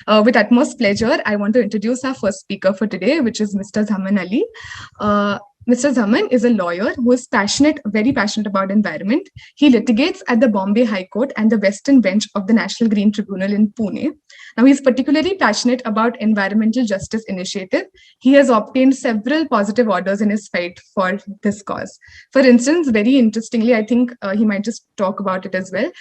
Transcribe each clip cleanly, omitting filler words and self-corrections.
With utmost pleasure, I want to introduce our first speaker for today, which is Mr. Zaman Ali. Uh, Mr. Zaman is a lawyer who is passionate, very passionate about environment. He litigates at the Bombay High Court and the Western Bench of the National Green Tribunal in Pune. Now, he's particularly passionate about environmental justice initiative. He has obtained several positive orders in his fight for this cause. For instance, very interestingly, I think he might just talk about it as well.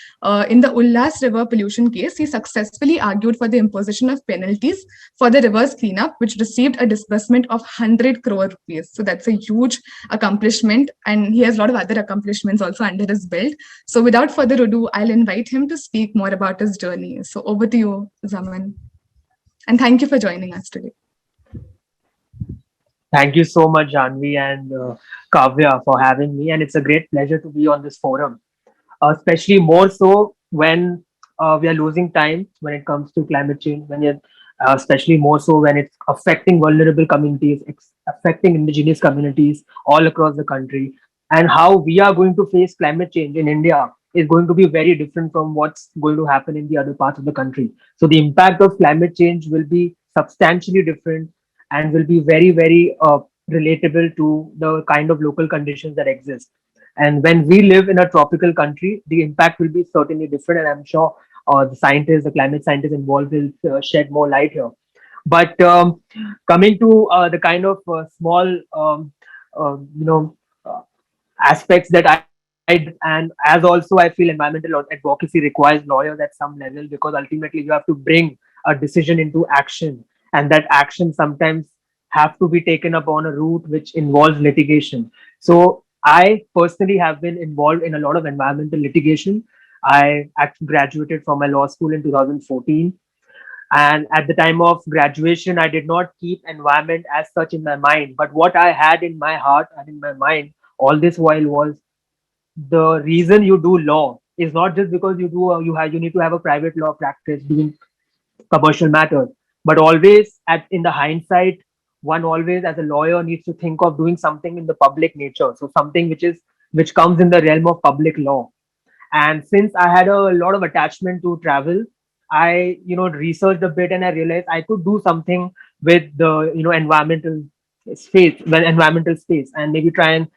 In the Ullas River pollution case, he successfully argued for the imposition of penalties for the river's cleanup, which received a disbursement of 100 crore rupees. So that's a huge accomplishment, and he has a lot of other accomplishments also under his belt. So without further ado, I'll invite him to speak more about his journey. So over to you, Zaman. And thank you for joining us today. Thank you so much, Janvi and Kavya, for having me. And it's a great pleasure to be on this forum, especially more so when we are losing time when it comes to climate change, when you're, especially more so when it's affecting vulnerable communities, affecting indigenous communities all across the country. And how we are going to face climate change in India is going to be very different from what's going to happen in the other parts of the country. So the impact of climate change will be substantially different and will be very, very relatable to the kind of local conditions that exist. And when we live in a tropical country, the impact will be certainly different. And I'm sure the scientists, the climate scientists involved will shed more light here. But coming to the kind of small, you know, aspects that I did, and as also I feel environmental advocacy requires lawyers at some level, because ultimately you have to bring a decision into action, and that action sometimes have to be taken up on a route which involves litigation. So I personally have been involved in a lot of environmental litigation. I actually graduated from my law school in 2014, and at the time of graduation I did not keep environment as such in my mind, but what I had in my heart and in my mind all this while was the reason you do law is not just because you need to have a private law practice doing commercial matters, but always at in the hindsight, one always as a lawyer needs to think of doing something in the public nature, so something which comes in the realm of public law. And since I had a lot of attachment to travel, I researched a bit and I realized I could do something with the environmental space, and maybe try and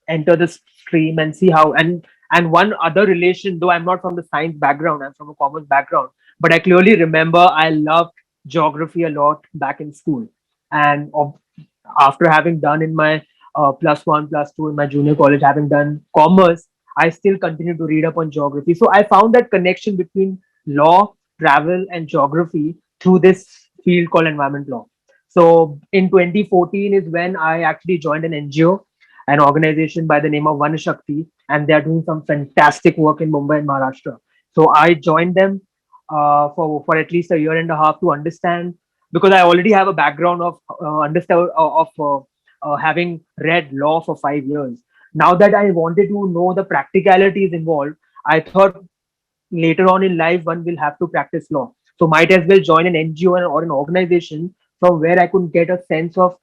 enter the stream and see how. And one other relation, though I'm not from the science background, I'm from a commerce background, but I clearly remember I loved geography a lot back in school. And after having done in my plus one, plus two in my junior college, having done commerce, I still continue to read up on geography. So I found that connection between law, travel, and geography through this field called environment law. So in 2014 is when I actually joined an NGO, an organization by the name of Vanashakti, and they are doing some fantastic work in Mumbai and Maharashtra. So I joined them for at least a year and a half to understand, because I already have a background of having read law for 5 years. Now that I wanted to know the practicalities involved, I thought later on in life one will have to practice law. So might as well join an NGO or an organization from where I could get a sense of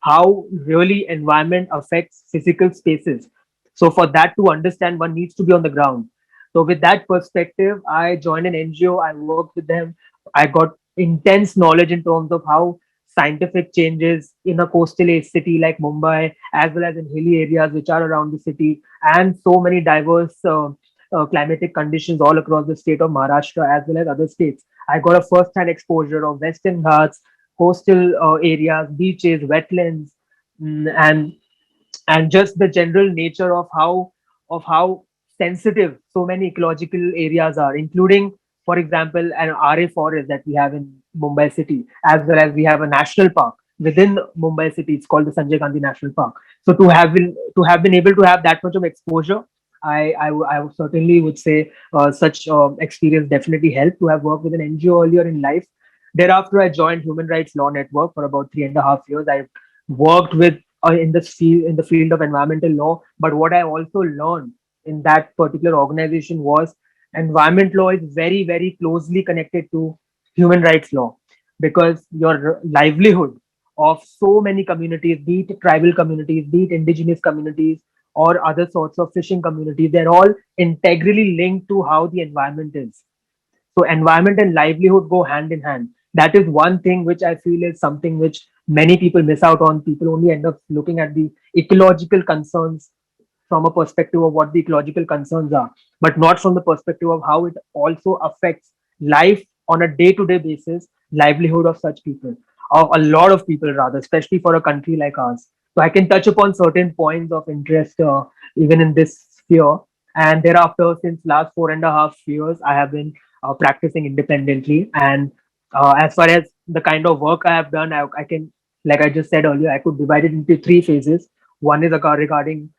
how really environment affects physical spaces. So for that to understand, one needs to be on the ground. So with that perspective, I joined an NGO. I worked with them. I got intense knowledge in terms of how scientific changes in a coastal city like Mumbai, as well as in hilly areas which are around the city, and so many diverse climatic conditions all across the state of Maharashtra as well as other states. I got a first-hand exposure of Western Ghats, coastal areas, beaches, wetlands, and just the general nature of how sensitive so many ecological areas are, including, for example, an RA forest that we have in Mumbai city, as well as we have a national park within Mumbai city. It's called the Sanjay Gandhi National Park. So to have been able to have that much of exposure, I certainly would say such experience definitely helped to have worked with an NGO earlier in life. Thereafter, I joined Human Rights Law Network for about 3.5 years. I worked with in the field of environmental law. But what I also learned in that particular organization was environment law is very, very closely connected to human rights law, because your livelihood of so many communities, be it tribal communities, be it indigenous communities, or other sorts of fishing communities, they're all integrally linked to how the environment is. So environment and livelihood go hand in hand. That is one thing which I feel is something which many people miss out on. People only end up looking at the ecological concerns from a perspective of what the ecological concerns are, but not from the perspective of how it also affects life on a day-to-day basis, livelihood of such people, of a lot of people rather, especially for a country like ours. So I can touch upon certain points of interest even in this sphere. And thereafter, since last 4.5 years, I have been practicing independently. And as far as the kind of work I have done, I can, like I just said earlier, I could divide it into three phases. One is regarding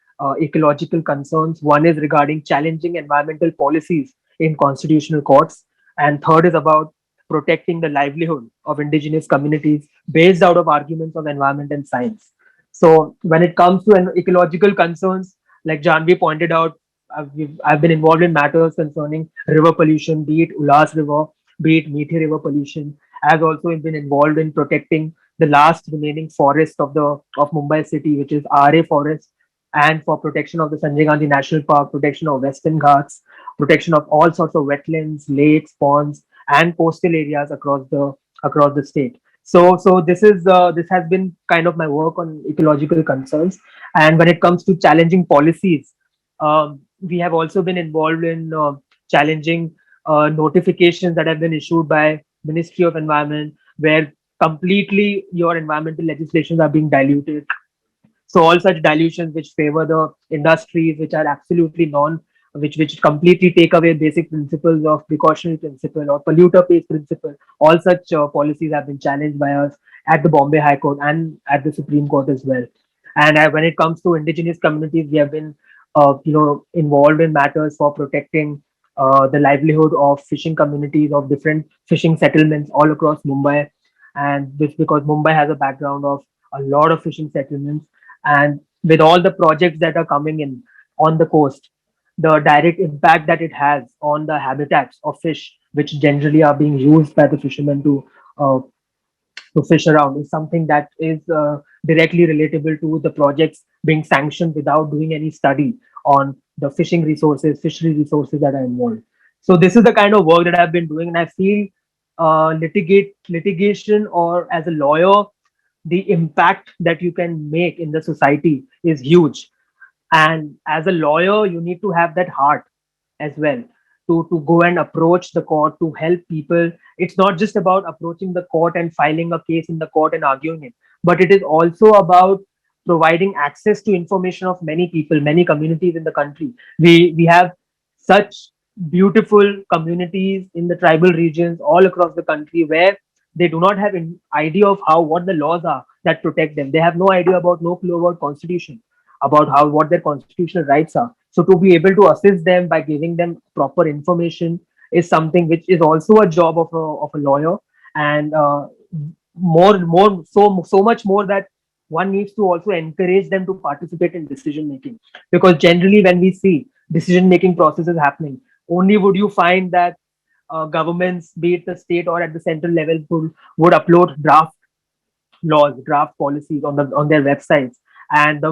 ecological concerns. One is regarding challenging environmental policies in constitutional courts. And third is about protecting the livelihood of indigenous communities based out of arguments of environment and science. So when it comes to ecological concerns, like Janvi pointed out, I've been involved in matters concerning river pollution, be it Ulas River, be it Methi River pollution. I've also been involved in protecting the last remaining forest of Mumbai city, which is RA forest, and for protection of the Sanjay Gandhi National Park, protection of Western Ghats, protection of all sorts of wetlands, lakes, ponds, and coastal areas across the state. So this has been kind of my work on ecological concerns. And when it comes to challenging policies, we have also been involved in challenging notifications that have been issued by Ministry of Environment, where completely your environmental legislations are being diluted. So all such dilutions which favor the industries, which are absolutely which completely take away basic principles of precautionary principle or polluter pays principle. All such policies have been challenged by us at the Bombay High Court and at the Supreme Court as well. And when it comes to indigenous communities, we have been, involved in matters for protecting the livelihood of fishing communities of different fishing settlements all across Mumbai. And this because Mumbai has a background of a lot of fishing settlements, and with all the projects that are coming in on the coast, the direct impact that it has on the habitats of fish, which generally are being used by the fishermen uh, to fish around, is something that is directly relatable to the projects being sanctioned without doing any study on the fishing resources, fishery resources that are involved. So this is the kind of work that I've been doing, and I feel litigation, or as a lawyer, the impact that you can make in the society is huge. And as a lawyer, you need to have that heart as well to go and approach the court to help people. It's not just about approaching the court and filing a case in the court and arguing it, but it is also about providing access to information of many people, many communities in the country. We have such beautiful communities in the tribal regions all across the country where they do not have an idea of how what the laws are that protect them. They have no idea about, no clue about constitution, about how what their constitutional rights are. So to be able to assist them by giving them proper information is something which is also a job of a lawyer. And so much more that one needs to also encourage them to participate in decision making, because generally when we see decision making processes happening, only would you find that governments, be it the state or at the central level, would upload draft laws, draft policies on their websites. And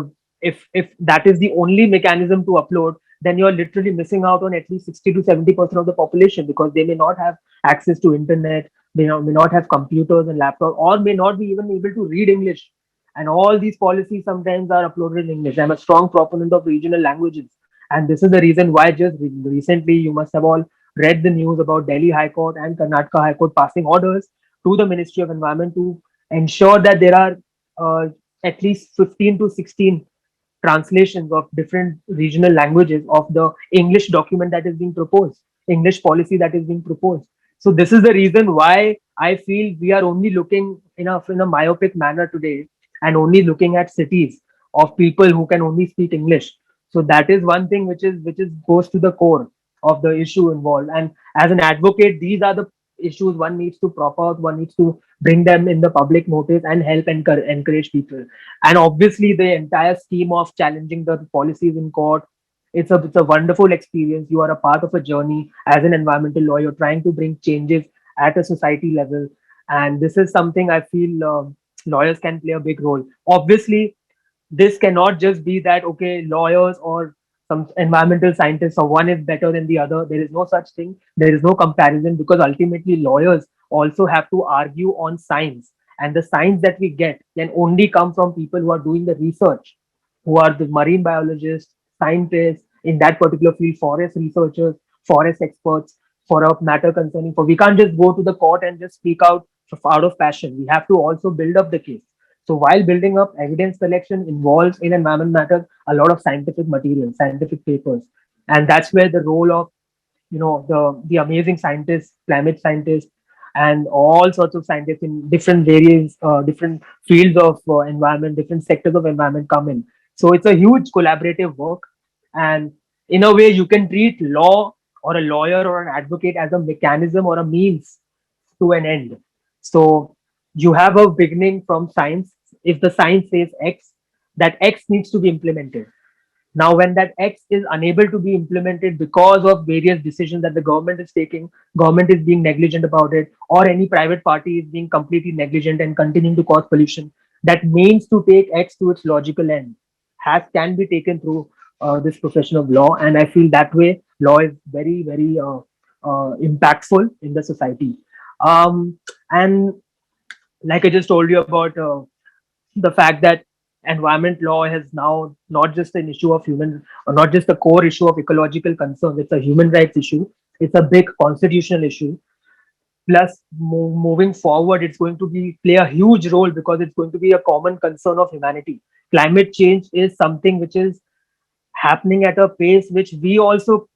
if that is the only mechanism to upload, then you're literally missing out on at least 60 to 70% of the population, because they may not have access to internet, may not have computers and laptops, or may not be even able to read English. And all these policies sometimes are uploaded in English. I'm a strong proponent of regional languages, and this is the reason why just recently you must have all read the news about Delhi High Court and Karnataka High Court passing orders to the Ministry of Environment to ensure that there are at least 15 to 16 translations of different regional languages of the English document that is being proposed, English policy that is being proposed. So this is the reason why I feel we are only looking in a myopic manner today, and only looking at cities of people who can only speak English. So that is one thing which is goes to the core of the issue involved. And as an advocate, these are the issues one needs to prop out, one needs to bring them in the public notice and help encourage people. And obviously the entire scheme of challenging the policies in court, it's a wonderful experience. You are a part of a journey as an environmental lawyer trying to bring changes at a society level. And this is something I feel lawyers can play a big role. Obviously this cannot just be that okay, lawyers or some environmental scientists, so one is better than the other. There is no such thing. There is no comparison, because ultimately lawyers also have to argue on science. And the science that we get can only come from people who are doing the research, who are the marine biologists, scientists in that particular field, forest researchers, forest experts, for a matter concerning. For we can't just go to the court and just speak out of passion. We have to also build up the case. So while building up, evidence collection involves in environment matters a lot of scientific material, scientific papers, and that's where the role of the amazing scientists, climate scientists, and all sorts of scientists in different various different fields of environment, different sectors of environment come in. So it's a huge collaborative work, and in a way, you can treat law or a lawyer or an advocate as a mechanism or a means to an end. So you have a beginning from science. If the science says X, that X needs to be implemented. Now, when that X is unable to be implemented because of various decisions that the government is taking, government is being negligent about it, or any private party is being completely negligent and continuing to cause pollution, that means to take X to its logical end has can be taken through this profession of law. And I feel that way law is very, very impactful in the society. And like I just told you about the fact that environment law has now not just an issue of human, or not just a core issue of ecological concerns, it's a human rights issue, it's a big constitutional issue. Plus, moving forward, it's going to be play a huge role because it's going to be a common concern of humanity. Climate change is something which is happening at a pace which we also,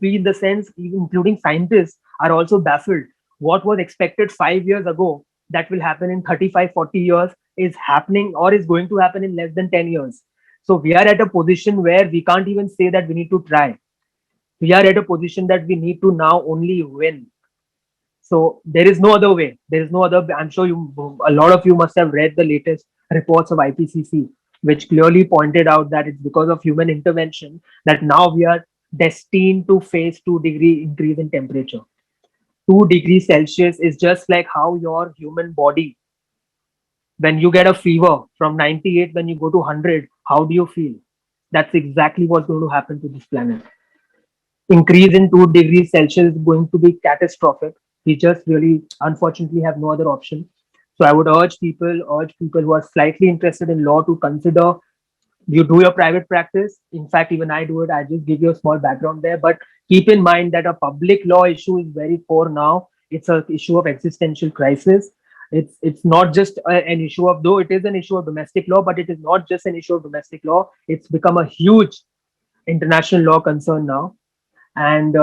we in the sense, including scientists, are also baffled. What was expected 5 years ago that will happen in 35, 40 years is happening or is going to happen in less than 10 years. So we are at a position where we can't even say that we need to try. We are at a position that we need to now only win. So there is no other way. There is no other. I'm sure a lot of you must have read the latest reports of IPCC, which clearly pointed out that it's because of human intervention that now we are destined to face 2-degree increase in temperature. 2 degrees Celsius is just like how your human body, when you get a fever from 98, when you go to 100, how do you feel? That's exactly what's going to happen to this planet. Increase in 2 degrees Celsius is going to be catastrophic. We just really, unfortunately, have no other option. So I would urge people who are slightly interested in law to consider. You do your private practice. In fact, even I do it. I just give you a small background there. But keep in mind that a public law issue is very core now. It's an issue of existential crisis. It's not just an issue of, though it is an issue of domestic law, but it is not just an issue of domestic law. It's become a huge international law concern now. And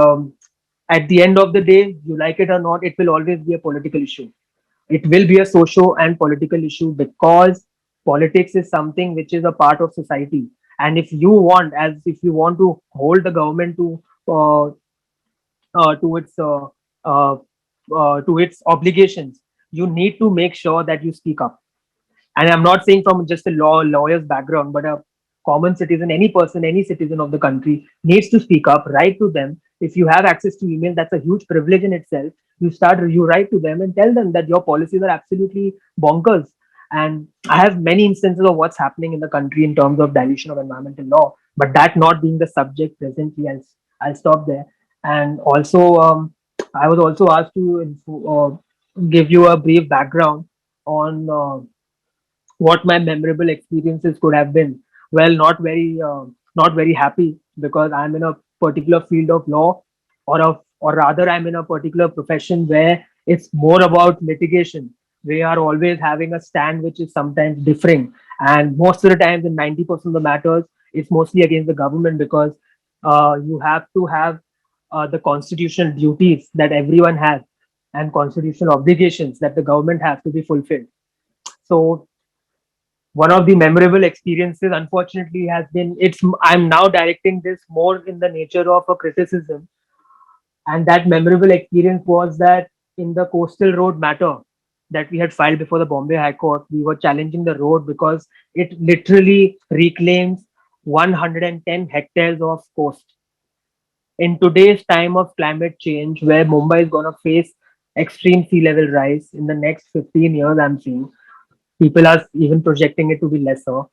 at the end of the day, you like it or not, it will always be a political issue. It will be a socio and political issue because politics is something which is a part of society. And if you want to hold the government uh, uh, to its uh, uh, to its obligations, you need to make sure that you speak up. And I'm not saying from just a lawyer's background, but a common citizen, any person, any citizen of the country needs to speak up, write to them. If you have access to email, that's a huge privilege in itself. You write to them and tell them that your policies are absolutely bonkers. And I have many instances of what's happening in the country in terms of dilution of environmental law, but that not being the subject presently, I'll stop there. And also, I was also asked to give you a brief background on what my memorable experiences could have been. Well, not very happy because I'm in a particular field of law, or rather I'm in a particular profession where it's more about litigation. We are always having a stand which is sometimes differing, and most of the times in 90% of the matters it's mostly against the government because you have to have the constitutional duties that everyone has and constitutional obligations that the government has to be fulfilled. So one of the memorable experiences unfortunately has been, I'm now directing this more in the nature of a criticism, and that memorable experience was that in the coastal road matter that we had filed before the Bombay High Court, we were challenging the road because it literally reclaims 110 hectares of coast. In today's time of climate change, where Mumbai is going to face extreme sea level rise in the next 15 years, I'm seeing people are even projecting it to be lesser.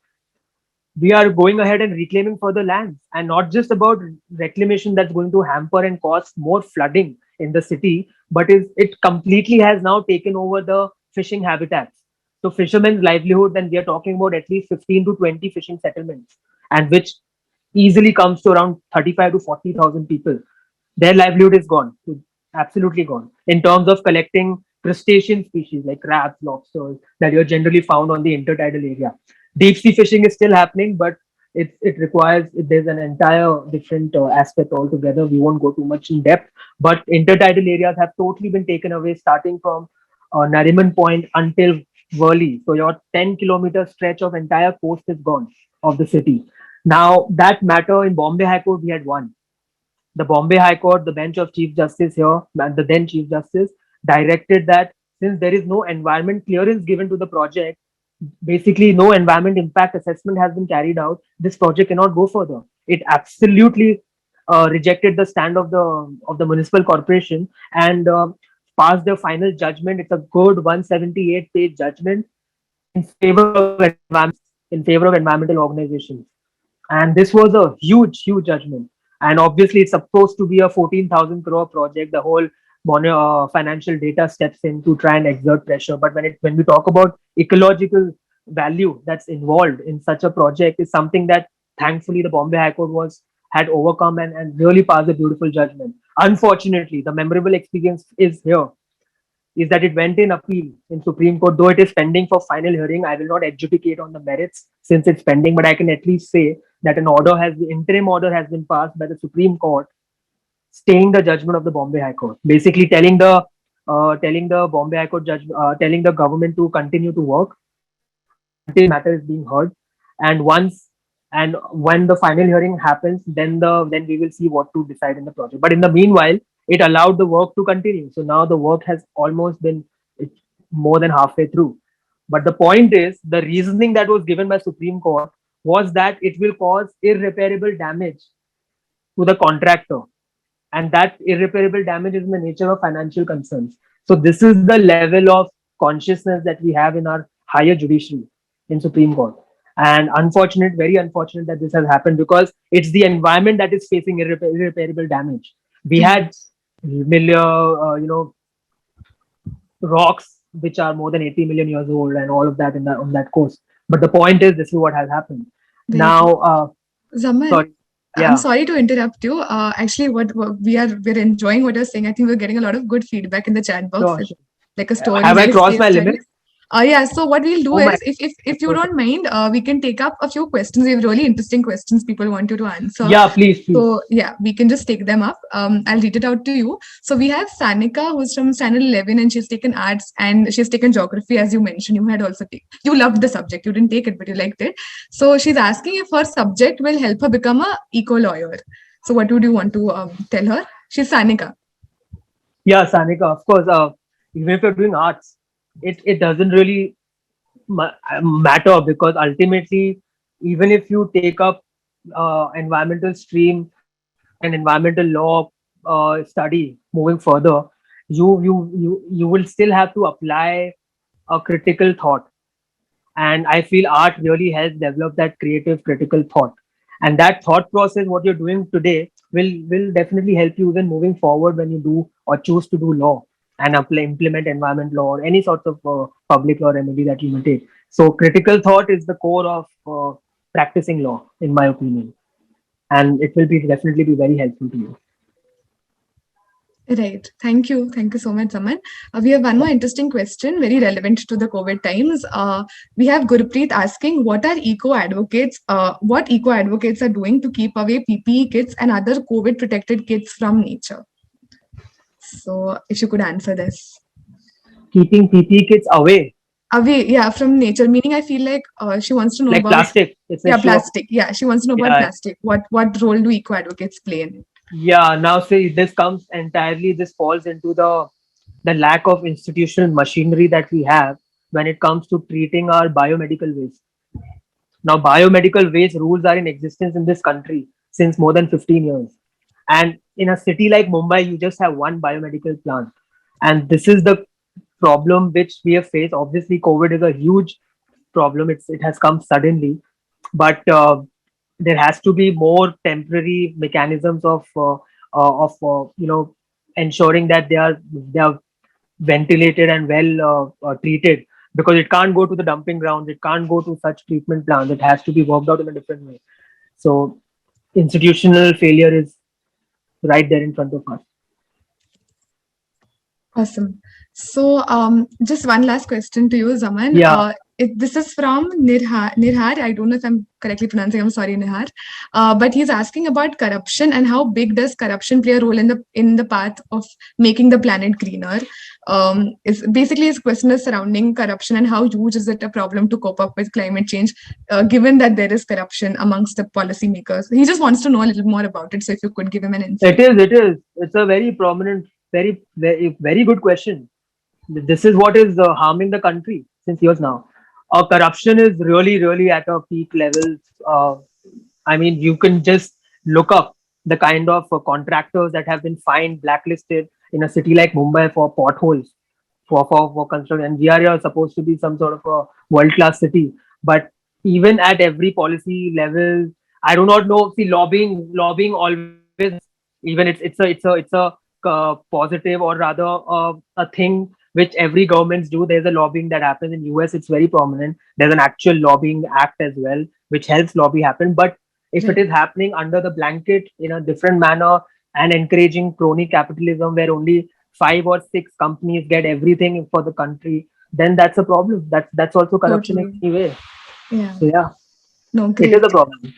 we are going ahead and reclaiming further lands, and not just about reclamation that's going to hamper and cause more flooding in the city, but is it completely has now taken over the fishing habitats. So fishermen's livelihood, and we are talking about at least 15 to 20 fishing settlements, and which easily comes to around 35 to 40,000 people. Their livelihood is gone, absolutely gone. In terms of collecting crustacean species like crabs, lobsters that are generally found on the intertidal area. Deep sea fishing is still happening, but it requires, there's an entire different aspect altogether. We won't go too much in depth, but intertidal areas have totally been taken away, starting from Nariman Point until Worli. So your 10-kilometer stretch of entire coast is gone of the city. Now that matter in Bombay High Court, we had won. The Bombay High Court, the bench of Chief Justice here, and the then Chief Justice, directed that since there is no environment clearance given to the project, basically no environment impact assessment has been carried out, this project cannot go further. It absolutely rejected the stand of the municipal corporation, and passed the final judgment. It's a good 178-page judgment in favor of in favor of environmental organizations. And this was a huge judgment. And obviously, it's supposed to be a 14,000 crore project. The whole financial data steps in to try and exert pressure. But when we talk about ecological value that's involved in such a project, is something that thankfully the Bombay High Court had overcome, and really passed a beautiful judgment. Unfortunately, the memorable experience is that it went in appeal in Supreme Court, though it is pending for final hearing. I will not adjudicate on the merits since it's pending, but I can at least say that the interim order has been passed by the Supreme Court, staying the judgment of the Bombay High Court, basically telling the Bombay High Court judge, telling the government to continue to work until matter is being heard, and once and when the final hearing happens, then we will see what to decide in the project. But in the meanwhile, it allowed the work to continue. So now the work has almost been, it's more than halfway through. But the point is, the reasoning that was given by Supreme Court was that it will cause irreparable damage to the contractor, and that irreparable damage is in the nature of financial concerns. So this is the level of consciousness that we have in our higher judiciary in Supreme Court. And unfortunate, very unfortunate that this has happened, because it's the environment that is facing irreparable damage. We had rocks which are more than 80 million years old and all of that on that coast. But the point is, this is what has happened. Very Now, Zaman, sorry, I'm yeah, sorry to interrupt you. Actually, what we're enjoying what you're saying. I think we're getting a lot of good feedback in the chat box. sure, It's sure. like a story, Have I nice crossed case my studies. limit? Yeah. So what we'll do Oh my, is, if you don't mind, we can take up a few questions. We have really interesting questions people want you to answer. yeah, please. So yeah, we can just take them up. I'll read it out to you. So we have Sanika, who's from standard 11, and she's taken arts and she's taken geography, as you mentioned. You had also you loved the subject. You didn't take it, but you liked it. So she's asking if her subject will help her become a eco lawyer. So what would you want to tell her? She's Sanika. Yeah, Sanika, of course. Even if you're doing arts, it doesn't really matter, because ultimately, even if you take up environmental stream or an environmental law study moving further, you will still have to apply a critical thought. And I feel art really helps develop that creative critical thought, and that thought process, what you're doing today, will definitely help you even moving forward when you do or choose to do law and implement environment law or any sorts of public law remedy that you may take. So critical thought is the core of practicing law, in my opinion, and it will be definitely be very helpful to you. Right. Thank you. Thank you so much, Saman. We have one more interesting question, very relevant to the COVID times. We have Gurpreet asking, what are eco advocates? What eco advocates are doing to keep away PPE kits and other COVID protected kits from nature? So if you could answer this. Keeping PPE kits away, Away, yeah, from nature. Meaning, I feel like she wants to know like about plastic. It's an yeah, issue of, plastic. Yeah, she wants to know about yeah, plastic. What role do eco advocates play in it? yeah. Now, see, this comes entirely. This falls into the lack of institutional machinery that we have when it comes to treating our biomedical waste. Now, biomedical waste rules are in existence in this country since more than 15 years. And in a city like Mumbai, you just have one biomedical plant. And this is the problem which we have faced. Obviously, COVID is a huge problem. It has come suddenly. but there has to be more temporary mechanisms of ensuring that they are ventilated and well treated, because it can't go to the dumping grounds, it can't go to such treatment plants, it has to be worked out in a different way. So institutional failure is right there in front of us. Awesome. So, just one last question to you, Zaman. Yeah. This is from Nirhar. Nirhar, I don't know if I'm correctly pronouncing. I'm sorry, Nirhar. But he's asking about corruption and how big does corruption play a role in the path of making the planet greener. It's basically his question is surrounding corruption and how huge is it a problem to cope up with climate change, given that there is corruption amongst the policymakers. He just wants to know a little more about it. So, if you could give him an insight. It is. It's a very prominent, very good question. This is what is harming the country since years now. Corruption is really at a peak levels. I mean, you can just look up the kind of contractors that have been fined, blacklisted in a city like Mumbai for potholes, for construction. And we are supposed to be some sort of a world class city, but even at every policy level, I do not know. See, lobbying always, even it's a positive, or rather a thing which every governments do. There's a lobbying that happens in US. It's very prominent. There's an actual lobbying act as well, which helps lobby happen. But if it is happening under the blanket in a different manner and encouraging crony capitalism, where only 5 or 6 companies get everything for the country, then that's a problem. That's also corruption in any way. Yeah. So yeah, No, it great. is a problem.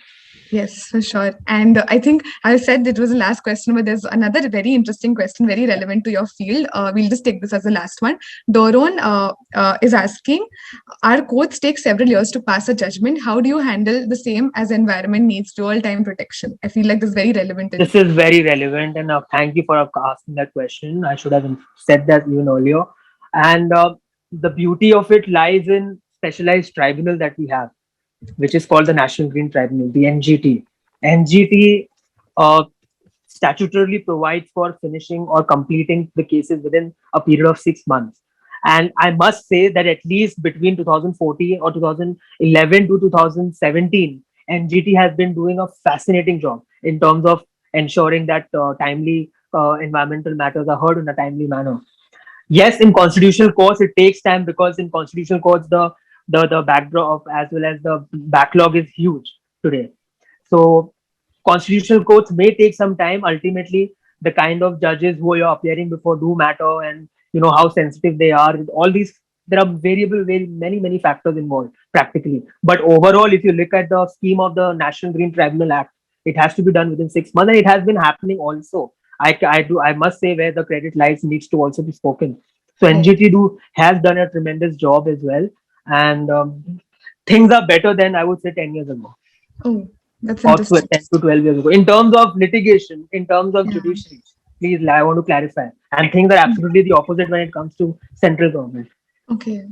Yes, for sure. And I think I said it was the last question, but there's another very interesting question, very relevant to your field. We'll just take this as the last one. Doron is asking, our courts take several years to pass a judgment. How do you handle the same as environment needs dual-time protection? I feel like this is very relevant. This is very relevant, and thank you for asking that question. I should have said that even earlier. And the beauty of it lies in specialized tribunal that we have, which is called the National Green Tribunal, the NGT. NGT statutorily provides for finishing or completing the cases within a period of 6 months. And I must say that at least between 2014 or 2011 to 2017, NGT has been doing a fascinating job in terms of ensuring that timely environmental matters are heard in a timely manner. Yes, in constitutional courts it takes time, because in constitutional courts the backdrop as well as the backlog is huge today. So constitutional courts may take some time. Ultimately, the kind of judges who you're appearing before do matter, and you know how sensitive they are. All these, there are very many factors involved practically. But overall, if you look at the scheme of the National Green Tribunal Act, it has to be done within 6 months, and it has been happening also. I must say where the credit lies needs to also be spoken. So NGT has done a tremendous job as well, and things are better than I would say 10 years ago. Oh, that's interesting. 10 to 12 years ago. In terms of litigation, in terms of judiciary, please, I want to clarify. And things are absolutely the opposite when it comes to central government. Okay,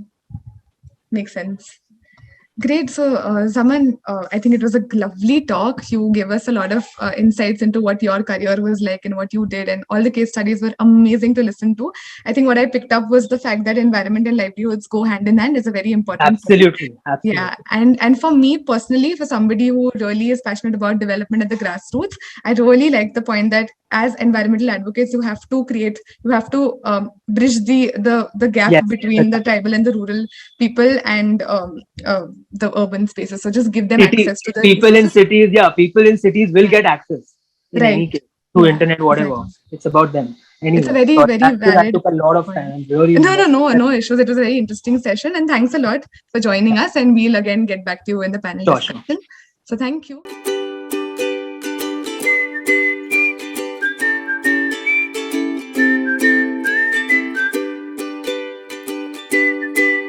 makes sense. Great. So, Zaman, I think it was a lovely talk. You gave us a lot of insights into what your career was like and what you did, and all the case studies were amazing to listen to. I think what I picked up was the fact that environment and livelihoods go hand in hand is a very important Absolutely. point. Yeah, and for me personally, for somebody who really is passionate about development at the grassroots, I really like the point that as environmental advocates, you have to bridge the gap between the tribal and the rural people and the urban spaces. So just give them access to the people in cities. Yeah, people in cities will get access in any case through internet, whatever. Exactly. It's about them. Anyway, it's a very valid. That took a lot of time. Really no issues. It was a very interesting session, and thanks a lot for joining us. And we'll again get back to you in the panel discussion. Sure. So thank you.